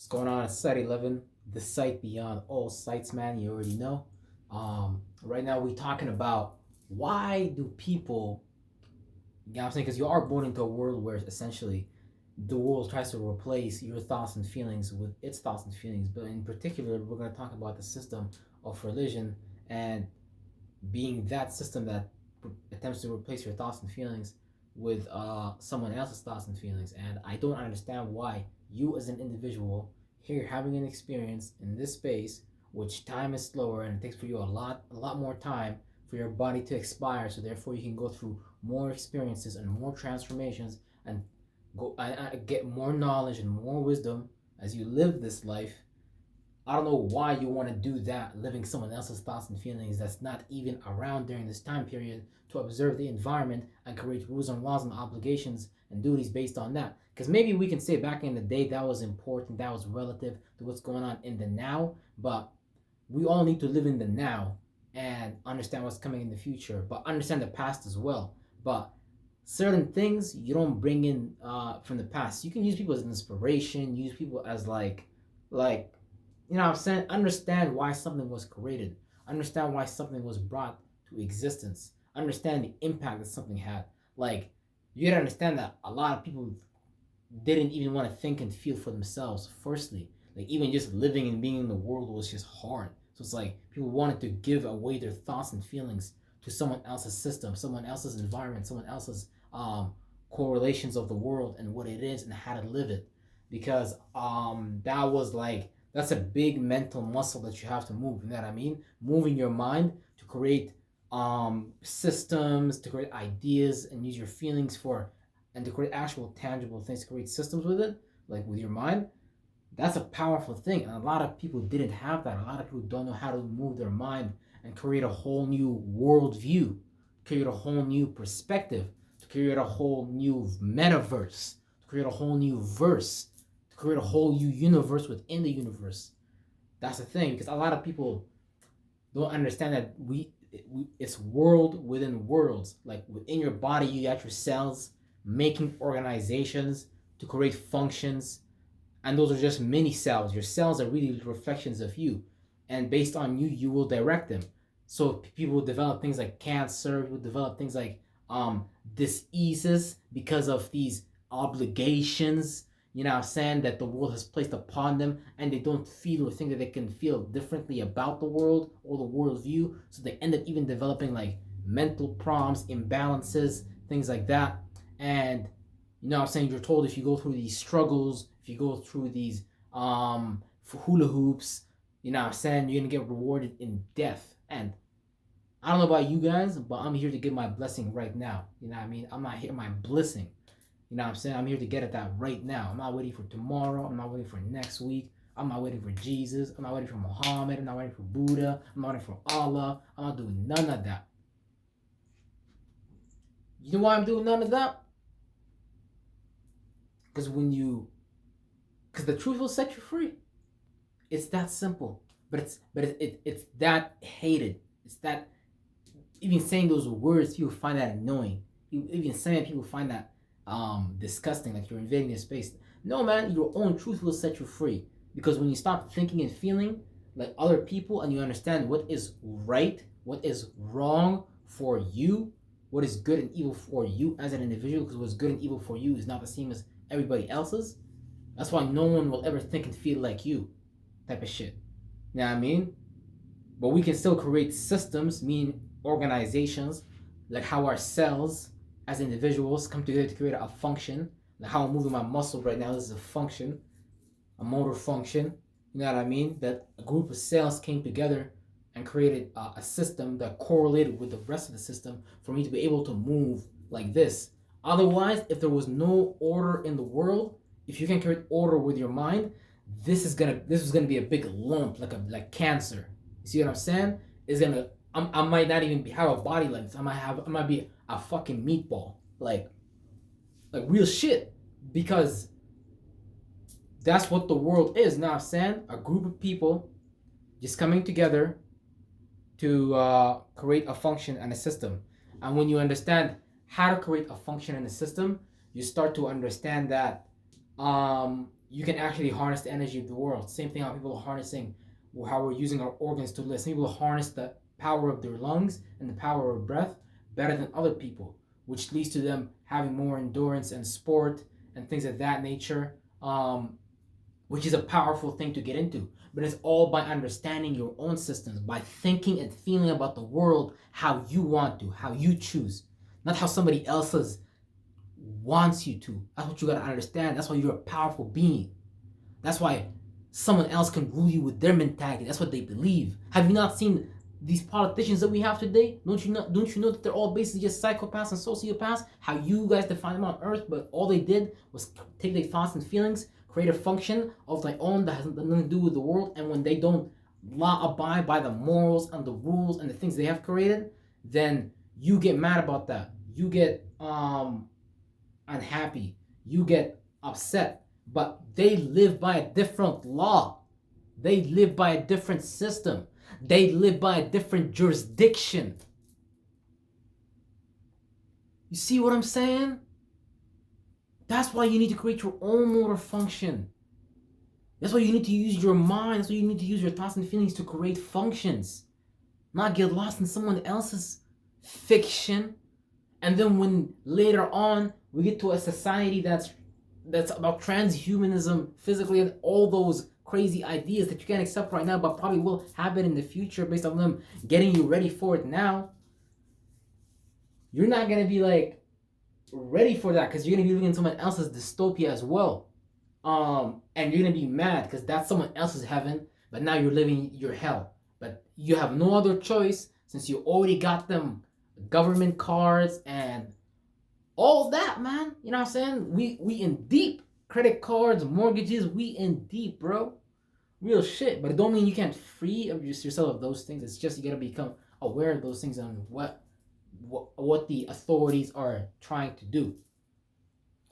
What's going on at Site 11? The site beyond all sites, man. You already know. Right now we're talking about why do people, you know what I'm saying? Because you are born into a world where essentially the world tries to replace your thoughts and feelings with its thoughts and feelings. But in particular, we're going to talk about the system of religion and being that system that attempts to replace your thoughts and feelings with someone else's thoughts and feelings. And I don't understand why you, as an individual, here having an experience in this space, which time is slower and it takes for you a lot more time for your body to expire. So therefore, you can go through more experiences and more transformations and get more knowledge and more wisdom as you live this life. I don't know why you want to do that, living someone else's thoughts and feelings that's not even around during this time period to observe the environment and create rules and laws and obligations and duties based on that. Because maybe we can say back in the day that was important, that was relative to what's going on in the now, but we all need to live in the now and understand what's coming in the future, but understand the past as well. But certain things you don't bring in from the past. You can use people as inspiration, use people as like you know what I'm saying? Understand why something was created. Understand why something was brought to existence. Understand the impact that something had. Like, you gotta understand that a lot of people didn't even want to think and feel for themselves, firstly. Like, even just living and being in the world was just hard. So it's like people wanted to give away their thoughts and feelings to someone else's system, someone else's environment, someone else's correlations of the world and what it is and how to live it. Because that was like that's a big mental muscle that you have to move. You know what I mean? Moving your mind to create systems, to create ideas, and use your feelings for, and to create actual tangible things, to create systems with it, like with your mind. That's a powerful thing, and a lot of people didn't have that. A lot of people don't know how to move their mind and create a whole new worldview, create a whole new perspective, to create a whole new metaverse, to create a whole new verse, create a whole new universe within the universe. That's the thing, because a lot of people don't understand that it's world within worlds. Like within your body, you got your cells making organizations to create functions, and those are just mini cells. Your cells are really reflections of you, and based on you, you will direct them. So people will develop things like cancer, will develop things like diseases because of these obligations, you know what I'm saying, that the world has placed upon them, and they don't feel or think that they can feel differently about the world or the worldview. So they end up even developing like mental problems, imbalances, things like that. And you know what I'm saying, you're told if you go through these struggles, if you go through these hula hoops, you know what I'm saying, you're gonna get rewarded in death. And I don't know about you guys, but I'm here to get my blessing right now. You know what I mean? I'm not here my blessing. You know what I'm saying? I'm here to get at that right now. I'm not waiting for tomorrow. I'm not waiting for next week. I'm not waiting for Jesus. I'm not waiting for Muhammad. I'm not waiting for Buddha. I'm not waiting for Allah. I'm not doing none of that. You know why I'm doing none of that? Because the truth will set you free. It's that simple. But it's that hated. It's that, even saying those words, people find that annoying. Even saying people find that disgusting, like you're invading their space. No, man, your own truth will set you free. Because when you stop thinking and feeling like other people, and you understand what is right, what is wrong for you, what is good and evil for you as an individual, because what's good and evil for you is not the same as everybody else's. That's why no one will ever think and feel like you, type of shit. You know what I mean? But we can still create systems, meaning organizations, like how our cells as individuals come together to create a function. Like how I'm moving my muscle right now, this is a function, a motor function. You know what I mean? That a group of cells came together and created a system that correlated with the rest of the system for me to be able to move like this. Otherwise, if there was no order in the world, if you can create order with your mind, this is gonna be a big lump, like cancer. You see what I'm saying? I might not even have a body length. I might be a fucking meatball, like real shit, because that's what the world is now. I'm saying a group of people just coming together to create a function and a system. And when you understand how to create a function and a system, you start to understand that you can actually harness the energy of the world. Same thing how people are harnessing, how we're using our organs to live. Some people harness the power of their lungs and the power of breath better than other people, which leads to them having more endurance and sport and things of that nature, which is a powerful thing to get into. But it's all by understanding your own systems, by thinking and feeling about the world how you want to, how you choose, not how somebody else's wants you to. That's what you gotta understand. That's why you're a powerful being. That's why someone else can rule you with their mentality. That's what they believe. Have you not seen these politicians that we have today? Don't you know that they're all basically just psychopaths and sociopaths? How you guys define them on Earth, but all they did was take their thoughts and feelings, create a function of their own that has nothing to do with the world, and when they don't abide by the morals and the rules and the things they have created, then you get mad about that. You get unhappy. You get upset. But they live by a different law. They live by a different system. They live by a different jurisdiction. You see what I'm saying? That's why you need to create your own motor function. That's why you need to use your mind. That's why you need to use your thoughts and feelings to create functions. Not get lost in someone else's fiction. And then when later on we get to a society that's about transhumanism, physically, and all those crazy ideas that you can't accept right now, but probably will happen in the future based on them getting you ready for it now. You're not gonna be like ready for that because you're gonna be living in someone else's dystopia as well. And you're gonna be mad because that's someone else's heaven, but now you're living your hell. But you have no other choice since you already got them government cards and all that, man. You know what I'm saying? We in deep. Credit cards, mortgages, we in deep, bro. Real shit. But it don't mean you can't free of yourself of those things. It's just you gotta become aware of those things and what the authorities are trying to do,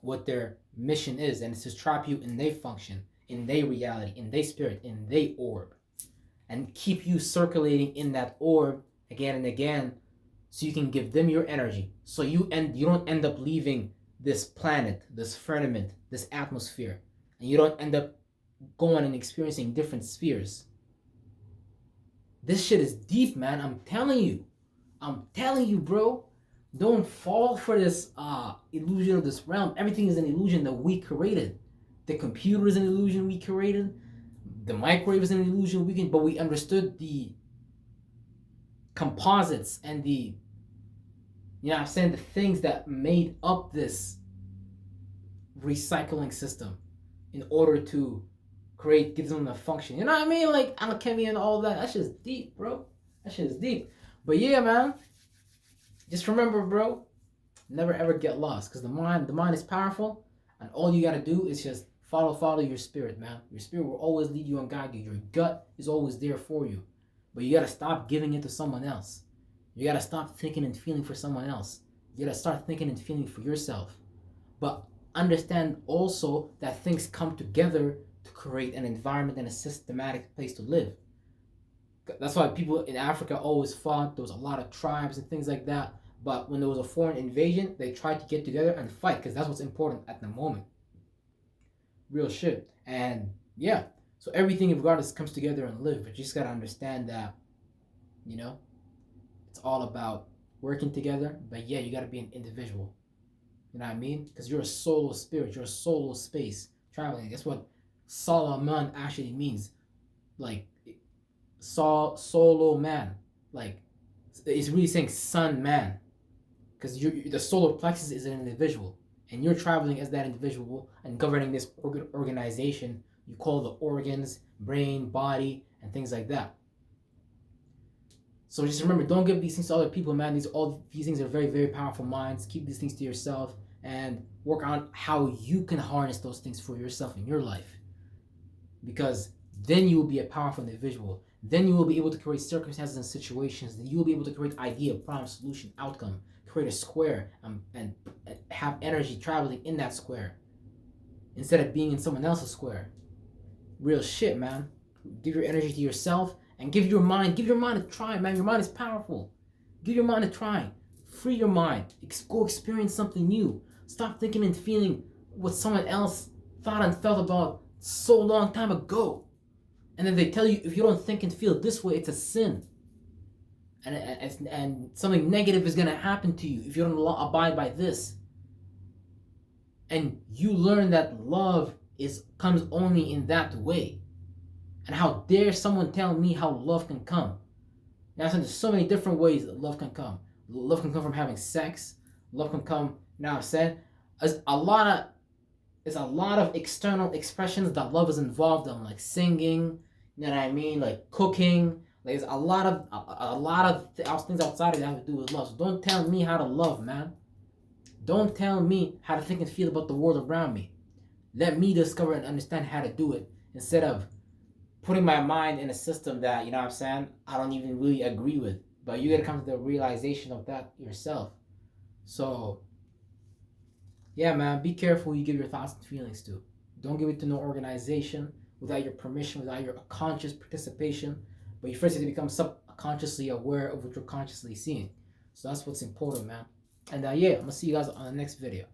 what their mission is, and it's to trap you in their function, in their reality, in their spirit, in their orb, and keep you circulating in that orb again and again, so you can give them your energy, so you don't end up leaving this planet, this firmament, this atmosphere, and you don't end up going and experiencing different spheres. This shit is deep, man. I'm telling you, bro. Don't fall for this illusion of this realm. Everything is an illusion that we created. The computer is an illusion we created. The microwave is an illusion but we understood the composites and the, you know what I'm saying, the things that made up this recycling system in order to give them a function. You know what I mean? Like alchemy and all that. That shit's deep, bro. That shit is deep. But yeah, man. Just remember, bro, never ever get lost. Because the mind is powerful. And all you gotta do is just follow your spirit, man. Your spirit will always lead you and guide you. Your gut is always there for you. But you gotta stop giving it to someone else. You gotta stop thinking and feeling for someone else. You gotta start thinking and feeling for yourself. But understand also that things come together to create an environment and a systematic place to live. That's why people in Africa always fought. There was a lot of tribes and things like that. But when there was a foreign invasion, they tried to get together and fight because that's what's important at the moment. Real shit. And yeah, so everything regardless comes together and live. But you just gotta understand that, you know, it's all about working together. But yeah, you gotta be an individual. You know what I mean? Because you're a solo spirit. You're a solo space traveling. That's what Solomon actually means. Like, solo man. Like, it's really saying sun man. Because the solar plexus is an individual. And you're traveling as that individual and governing this organization. You call the organs, brain, body, and things like that. So just remember, don't give these things to other people, man. All these things are very, very powerful minds. Keep these things to yourself and work on how you can harness those things for yourself in your life. Because then you will be a powerful individual. Then you will be able to create circumstances and situations. Then you will be able to create idea, problem, solution, outcome. Create a square and have energy traveling in that square instead of being in someone else's square. Real shit, man. Give your energy to yourself and give your mind a try, man. Your mind is powerful. Give your mind a try. Free your mind. Go experience something new. Stop thinking and feeling what someone else thought and felt about so long time ago. And then they tell you if you don't think and feel this way, it's a sin. And something negative is going to happen to you if you don't abide by this. And you learn that love comes only in that way. And how dare someone tell me how love can come? Now, there's so many different ways that love can come. Love can come from having sex. Love can come, I've said, as a lot of external expressions that love is involved in, like singing, you know what I mean, like cooking. Like, there's a lot of things outside of that have to do with love. So don't tell me how to love, man. Don't tell me how to think and feel about the world around me. Let me discover and understand how to do it, instead of putting my mind in a system that, you know what I'm saying, I don't even really agree with. But you gotta come to the realization of that yourself. So, yeah, man, be careful who you give your thoughts and feelings to. Don't give it to no organization without your permission, without your conscious participation. But you first have to become subconsciously aware of what you're consciously seeing. So that's what's important, man. And yeah, I'm gonna see you guys on the next video.